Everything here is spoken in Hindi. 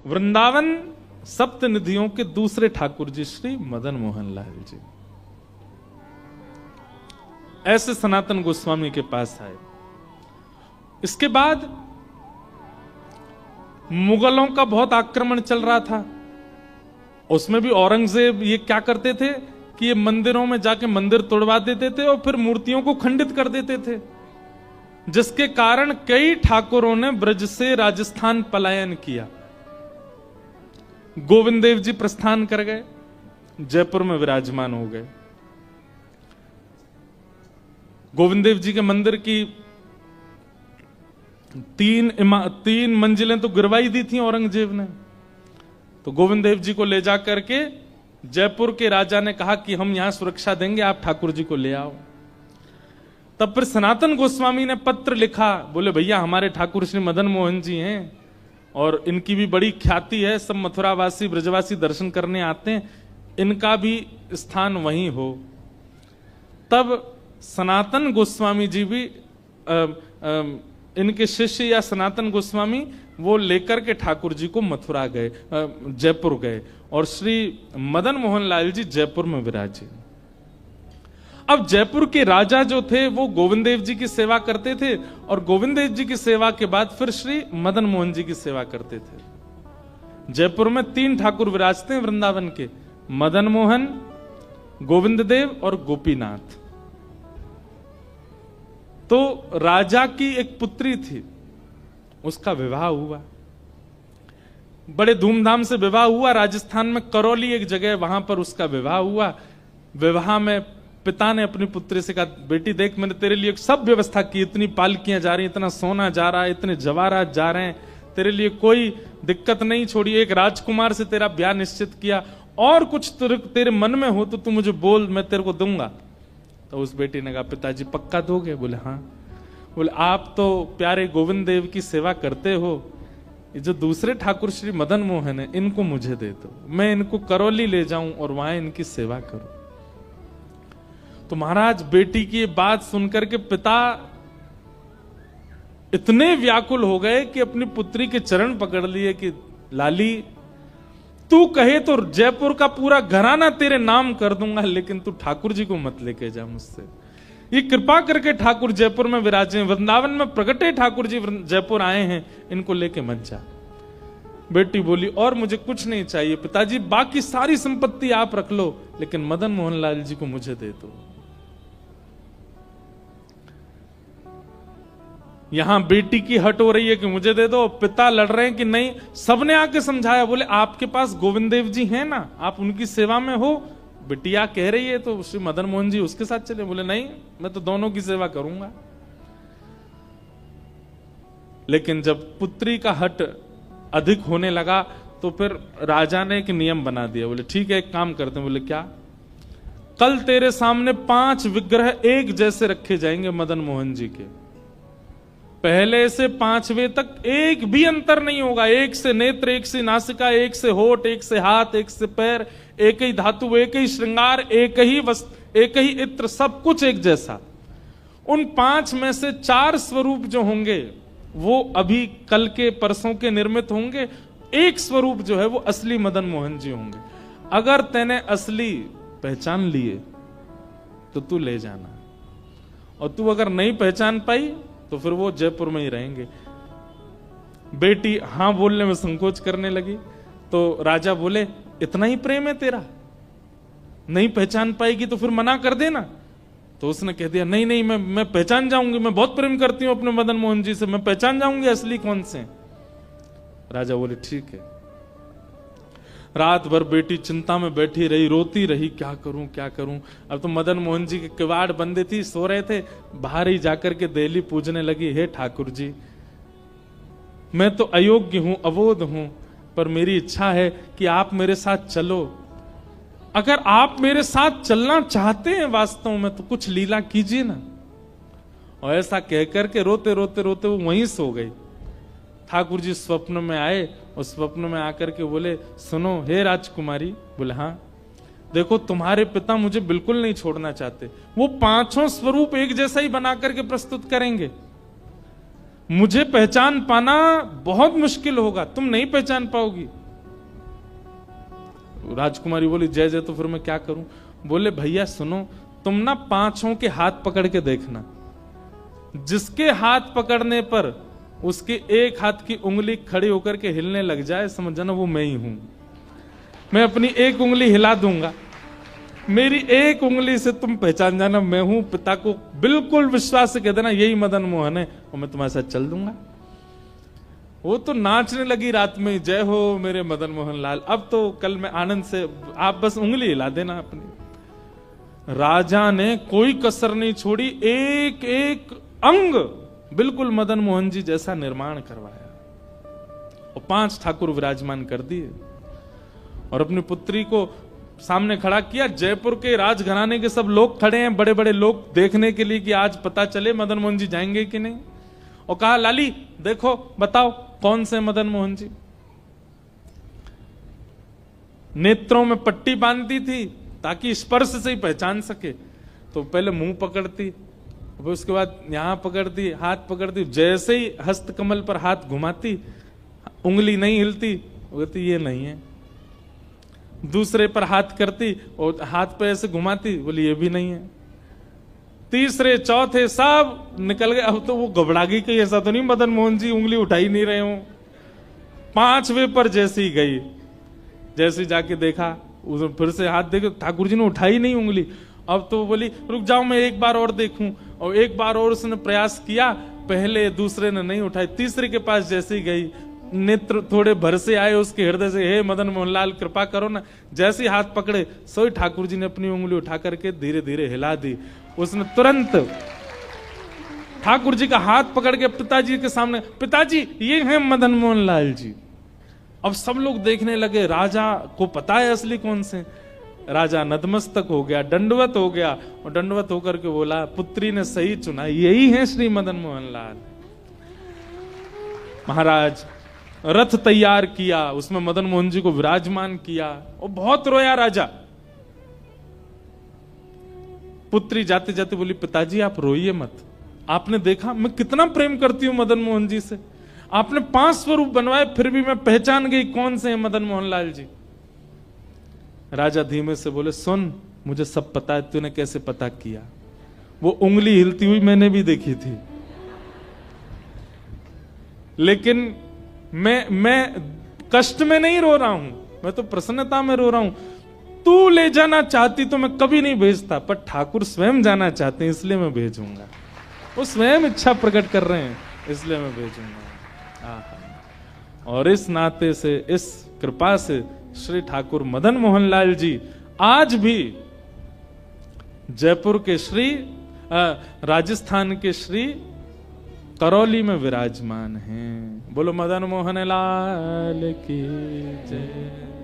वृंदावन सप्त निधियों के दूसरे ठाकुर जी श्री मदन मोहन लाल जी ऐसे सनातन गोस्वामी के पास आए। इसके बाद मुगलों का बहुत आक्रमण चल रहा था। उसमें भी औरंगजेब ये क्या करते थे कि ये मंदिरों में जाके मंदिर तोड़वा देते थे और फिर मूर्तियों को खंडित कर देते थे, जिसके कारण कई ठाकुरों ने ब्रज से राजस्थान पलायन किया। गोविंद देव जी प्रस्थान कर गए, जयपुर में विराजमान हो गए। गोविंद देव जी के मंदिर की तीन मंजिलें तो गिरवाई दी थी औरंगजेब ने। तो गोविंद देव जी को ले जा करके जयपुर के राजा ने कहा कि हम यहां सुरक्षा देंगे, आप ठाकुर जी को ले आओ। तब फिर सनातन गोस्वामी ने पत्र लिखा, बोले भैया हमारे ठाकुर श्री मदन मोहन जी हैं और इनकी भी बड़ी ख्याति है, सब मथुरावासी ब्रजवासी दर्शन करने आते हैं, इनका भी स्थान वहीं हो। तब सनातन गोस्वामी जी भी इनके शिष्य या सनातन गोस्वामी वो लेकर के ठाकुर जी को मथुरा गए, जयपुर गए और श्री मदन मोहन लाल जी जयपुर में विराजे। अब जयपुर के राजा जो थे वो गोविंद देव जी की सेवा करते थे और गोविंद देव जी की सेवा के बाद फिर श्री मदन मोहन जी की सेवा करते थे। जयपुर में 3 ठाकुर विराजते हैं वृंदावन के, मदन मोहन, गोविंद देव और गोपीनाथ। तो राजा की एक पुत्री थी, उसका विवाह हुआ, बड़े धूमधाम से विवाह हुआ। राजस्थान में करौली एक जगह, वहां पर उसका विवाह हुआ। विवाह में पिता ने अपनी पुत्री से कहा, बेटी देख मैंने तेरे लिए सब व्यवस्था की, इतनी पालकियां जा रही, इतना सोना जा रहा है, इतने जवाहरात जा रहे हैं, तेरे लिए कोई दिक्कत नहीं छोड़ी। एक राजकुमार से तेरा ब्याह निश्चित किया, और कुछ तेरे मन में हो तो तू मुझे बोल, मैं तेरे को दूंगा। तो उस बेटी ने कहा, पिताजी पक्का दोगे? बोले हाँ। बोले आप तो प्यारे गोविंद देव की सेवा करते हो, ये जो दूसरे ठाकुर श्री मदन मोहन है इनको मुझे दे दो, मैं इनको करौली ले जाऊं और वहां इनकी सेवा करूं। तो महाराज बेटी की ये बात सुनकर के पिता इतने व्याकुल हो गए कि अपनी पुत्री के चरण पकड़ लिए कि लाली तू कहे तो जयपुर का पूरा घराना तेरे नाम कर दूंगा, लेकिन तू ठाकुर जी को मत लेके जा मुझसे। ये कृपा करके ठाकुर जयपुर में विराजे, वृंदावन में प्रगटे ठाकुर जी जयपुर आए हैं, इनको लेके मत जा। बेटी बोली और मुझे कुछ नहीं चाहिए पिताजी, बाकी सारी संपत्ति आप रख लो, लेकिन मदन मोहन लाल जी को मुझे दे दो। यहां बेटी की हट हो रही है कि मुझे दे दो, पिता लड़ रहे हैं कि नहीं। सबने आके समझाया, बोले आपके पास गोविंद देव जी हैं ना, आप उनकी सेवा में हो, बिटिया कह रही है तो श्री मदन मोहन जी उसके साथ चले। बोले नहीं, मैं तो दोनों की सेवा करूंगा। लेकिन जब पुत्री का हट अधिक होने लगा तो फिर राजा ने एक नियम बना दिया। बोले ठीक है, एक काम करते हैं। बोले क्या? कल तेरे सामने 5 विग्रह एक जैसे रखे जाएंगे मदन मोहन जी के, पहले से 5वें तक एक भी अंतर नहीं होगा। एक से नेत्र, एक से नासिका, एक से होठ, एक से हाथ, एक से पैर, एक ही धातु, एक ही श्रृंगार, एक ही वस्त्र, एक ही इत्र, सब कुछ एक जैसा। उन 5 में से 4 स्वरूप जो होंगे वो अभी कल के परसों के निर्मित होंगे, एक स्वरूप जो है वो असली मदन मोहन जी होंगे। अगर तैने असली पहचान लिए तो तू ले जाना, और तू अगर नहीं पहचान पाई तो फिर वो जयपुर में ही रहेंगे। बेटी हां बोलने में संकोच करने लगी तो राजा बोले, इतना ही प्रेम है तेरा, नहीं पहचान पाएगी तो फिर मना कर देना। तो उसने कह दिया, नहीं नहीं, मैं पहचान जाऊंगी, मैं बहुत प्रेम करती हूं अपने मदन मोहन जी से, मैं पहचान जाऊंगी असली कौन से। राजा बोले ठीक है। रात भर बेटी चिंता में बैठी रही, रोती रही, क्या करूं क्या करूं। अब तो मदन मोहन जी के किवाड़ बंदे थी, सो रहे थे, बाहर ही जाकर के देली पूजने लगी, हे ठाकुर जी मैं तो अयोग्य हूं, अबोध हूं, पर मेरी इच्छा है कि आप मेरे साथ चलो। अगर आप मेरे साथ चलना चाहते हैं वास्तव में तो कुछ लीला कीजिए ना। और ऐसा कहकर के रोते रोते रोते वो वहीं सो गई। ठाकुर जी स्वप्न में आए और स्वप्न में आकर के बोले, सुनो हे राजकुमारी। बोले हाँ। देखो तुम्हारे पिता मुझे बिल्कुल नहीं छोड़ना चाहते, वो 5 स्वरूप एक जैसा ही बना करके प्रस्तुत करेंगे, मुझे पहचान पाना बहुत मुश्किल होगा, तुम नहीं पहचान पाओगी। राजकुमारी बोली जय जय, तो फिर मैं क्या करूं? बोले भैया सुनो, तुम ना पांचों के हाथ पकड़ के देखना, जिसके हाथ पकड़ने पर उसके एक हाथ की उंगली खड़ी होकर के हिलने लग जाए, समझ जाना वो मैं ही हूं। मैं अपनी एक उंगली हिला दूंगा, मेरी एक उंगली से तुम पहचान जाना मैं हूं। पिता को बिल्कुल विश्वास से कह देना यही मदन मोहन है, और मैं तुम्हारे साथ चल दूंगा। वो तो नाचने लगी रात में, जय हो मेरे मदन मोहन लाल, अब तो कल मैं आनंद से, आप बस उंगली हिला देना अपनी। राजा ने कोई कसर नहीं छोड़ी, एक एक अंग बिल्कुल मदन मोहन जी जैसा निर्माण करवाया, और 5 ठाकुर विराजमान कर दिए, और अपनी पुत्री को सामने खड़ा किया। जयपुर के राजघराने के सब लोग खड़े हैं, बड़े बड़े लोग, देखने के लिए कि आज पता चले मदन मोहन जी जाएंगे कि नहीं। और कहा लाली देखो बताओ कौन से मदन मोहन जी। नेत्रों में पट्टी बांधती थी ताकि स्पर्श से ही पहचान सके, तो पहले मुंह पकड़ती, उसके बाद यहां पकड़ती, हाथ पकड़ती, जैसे ही हस्त कमल पर हाथ घुमाती, उंगली नहीं हिलती, बोलती ये नहीं है। दूसरे पर हाथ करती और हाथ पे ऐसे घुमाती, बोली ये भी नहीं है। तीसरे चौथे सब निकल गए। अब तो वो घबरा गई कि ऐसा तो नहीं मदन मोहन जी उंगली उठा ही नहीं रहे हो। 5वें पर जैसी गई, जैसे जाके देखा, फिर से हाथ देखो, ठाकुर जी ने उठाई नहीं उंगली। अब तो बोली रुक जाओ मैं एक बार और देखूं, और एक बार और उसने प्रयास किया, पहले दूसरे ने नहीं उठाई। तीसरे के पास जैसी गई, नेत्र थोड़े भर से आए उसके हृदय से, हे मदन मोहनलाल कृपा करो ना। जैसे हाथ पकड़े, सोई ठाकुर जी ने अपनी उंगली उठा करके धीरे धीरे हिला दी। उसने तुरंत ठाकुर जी का हाथ पकड़ के पिताजी के सामने, पिताजी ये हैं मदन मोहनलाल जी। अब सब लोग देखने लगे, राजा को पता है असली कौन से। राजा नतमस्तक हो गया, दंडवत हो गया, और दंडवत होकर के बोला पुत्री ने सही चुना, यही है श्री मदन मोहनलाल। महाराज रथ तैयार किया, उसमें मदन मोहन जी को विराजमान किया, और बहुत रोया राजा। पुत्री जाते जाते बोली पिताजी आप रोइए मत, आपने देखा मैं कितना प्रेम करती हूं मदन मोहन जी से, आपने 5 स्वरूप बनवाए फिर भी मैं पहचान गई कौन से हैं मदन मोहनलाल जी। राजा धीमे से बोले सुन, मुझे सब पता है, तूने कैसे पता किया? वो उंगली हिलती हुई मैंने भी देखी थी, लेकिन मैं कष्ट में नहीं रो रहा हूं, मैं तो प्रसन्नता में रो रहा हूं। तू ले जाना चाहती तो मैं कभी नहीं भेजता, पर ठाकुर स्वयं जाना चाहते हैं इसलिए मैं भेजूंगा। वो स्वयं इच्छा प्रकट कर रहे हैं इसलिए मैं भेजूंगा। और इस नाते से, इस कृपा से श्री ठाकुर मदन मोहनलाल जी आज भी जयपुर के श्री, राजस्थान के श्री करौली में विराजमान हैं। बोलो मदन मोहन लाल की जय।